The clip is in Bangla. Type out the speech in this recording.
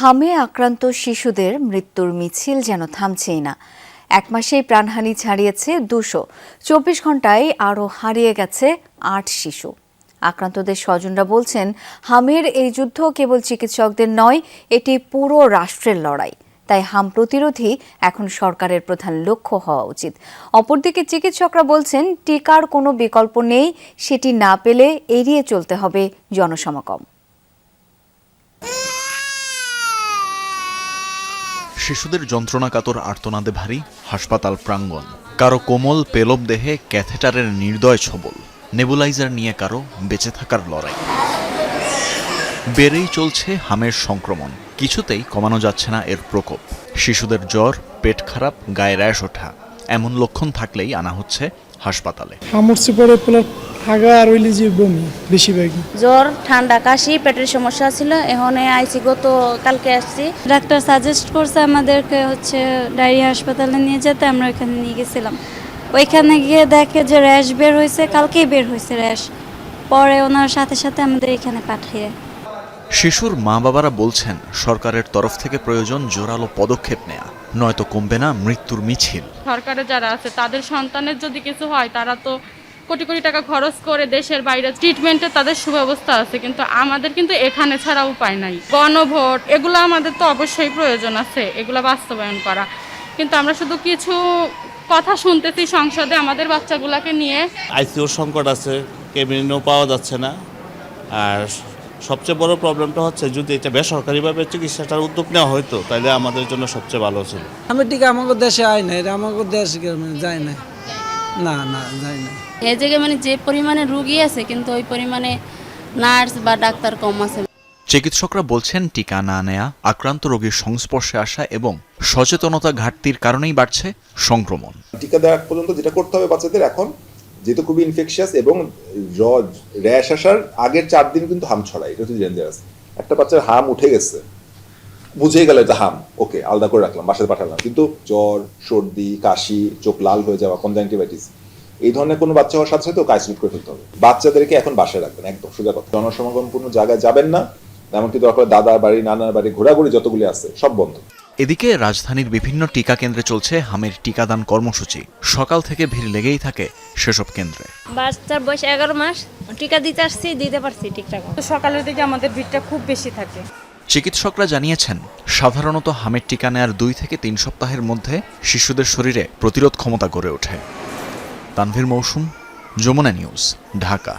হামে আক্রান্ত শিশুদের মৃত্যুর মিছিল যেন থামছেই না। এক মাসেই প্রাণহানি ছাড়িয়েছে ২২ ঘন্টায় আরও হারিয়ে গেছে ৮ শিশু। আক্রান্তদের স্বজনরা বলছেন, হামের এই যুদ্ধ কেবল চিকিৎসকদের নয়, এটি পুরো রাষ্ট্রের লড়াই। তাই হাম প্রতিরোধী এখন সরকারের প্রধান লক্ষ্য হওয়া উচিত। অপরদিকে চিকিৎসকরা বলছেন, টিকার কোনো বিকল্প নেই, সেটি না পেলে এড়িয়ে চলতে হবে জনসমাগম। শিশুদের যন্ত্রণাকাতর আর্তনাদে ভারী হাসপাতাল প্রাঙ্গণ। কারো কোমল পেলব দেহে ক্যাথেটারের নির্দয় ছবল, নেবুলাইজার নিয়ে কারো বেঁচে থাকার লড়াই। বেড়েই চলছে হামের সংক্রমণ, কিছুতেই কমানো যাচ্ছে না এর প্রকোপ। শিশুদের জ্বর, পেট খারাপ, গায়ে র্যাশ ওঠা এমন লক্ষণ থাকলেই আনা হচ্ছে হাসপাতালে। হাগা আর হইলে যে বমি বেশিরভাগই জ্বর, ঠান্ডা, কাশি, পেটের সমস্যা ছিল। এখন আইসি গত কালকে আসছি। ডাক্তার সাজেস্ট করছে আমাদেরকে ডায়রিয়া হাসপাতালে নিয়ে যেতে। আমরা ওইখানে নিয়ে গেছিলাম। ওইখানে গিয়ে দেখে যে র্যাশ বের হয়েছে, কালকেই বের হয়েছে র্যাশ। পরে ওনার সাথে সাথে আমাদের এখানে পাঠিয়ে। শিশুর মা বাবারা বলছেন, সরকারের তরফ থেকে প্রয়োজন জোরালো পদক্ষেপ নেওয়া, নয়তো কমবে না মৃত্যুর মিছিল। সরকারে যারা আছে তাদের সন্তানের যদি কিছু হয়, তারা তো কোটি কোটি টাকা খরচ করে দেশের বাইরে ট্রিটমেন্টে তাদের সুব্যবস্থা আছে, কিন্তু আমাদের কিন্তু এখানে ছাড়া উপায় নাই। গণভোট এগুলো আমাদের তো অবশ্যই প্রয়োজন আছে, এগুলো বাস্তবায়ন করা। কিন্তু আমরা শুধু কিছু কথা শুনতেছি সংসদে আমাদের বাচ্চাগুলোকে নিয়ে। আইসিইউর সংকট আছে, কেবিনেও পাওয়া যাচ্ছে না। আর সবচেয়ে বড় প্রবলেমটা হচ্ছে, যদি এটা বেসরকারিভাবে চিকিৎসাটার উদ্যোগ নেওয়া হয়তো, তাহলে আমাদের জন্য সবচেয়ে ভালো ছিল। আমি টিকা আমাদের দেশে আয় না, এটা আমাদের দেশে যায় না, না যায় না। এই জায়গায় যে পরিমাণে রোগী আছে, কিন্তু ওই পরিমাণে নার্স বা ডাক্তার কম আছে। চিকিৎসকরা বলছেন, টিকা না নেয়া, আক্রান্ত রোগীর সংস্পর্শে আসা এবং সচেতনতা ঘাটতির কারণেই বাড়ছে সংক্রমণ। টিকা দেওয়া পর্যন্ত যেটা করতে হবে বাচ্চাদের, এখন যেহেতু খুবই ইনফেকশিয়াস এবং র্যাশ আসার আগের 4 দিন কিন্তু হাম ছড়ায়, এটা হচ্ছে ডেঞ্জারাস। একটা বাচ্চার হাম উঠে গেছে, বুঝেই গেল এটা হাম, ওকে আলাদা করে রাখলাম, বাসায় পাঠালাম। কিন্তু জ্বর, সর্দি, কাশি, চোখ লাল হয়ে যাওয়া, কনজাংটিভাইটিস, এই ধরনের কোনো বাচ্চা হওয়ার সাথে সাথে ওকে আইসোলেট করে ফেলতে হবে। বাচ্চাদেরকে এখন বাসায় রাখবেন, একদম সোজা কথা। জনসমাগমপূর্ণ জায়গায় যাবেন না, এমনকি দরকার দাদার বাড়ি, নানার বাড়ি, ঘোরাঘুরি যতগুলি আছে সব বন্ধ। এদিকে রাজধানীর বিভিন্ন টিকা কেন্দ্রে চলছে হামের টিকাদান কর্মসূচি। সকাল থেকে ভিড় লেগেই থাকে সেসব কেন্দ্রে। বাচ্চার বয়স 11 মাস, টিকা দিতে পারছি ঠিকঠাক। সকালের দিকে আমাদের ভিড়টা খুব বেশি থাকে। চিকিৎসকরা জানিয়েছেন, সাধারণত হামের টিকা নেয়ার 2 থেকে 3 সপ্তাহের মধ্যে শিশুদের শরীরে প্রতিরোধ ক্ষমতা গড়ে ওঠে। তানভীর মৌসুম, যমুনা নিউজ, ঢাকা।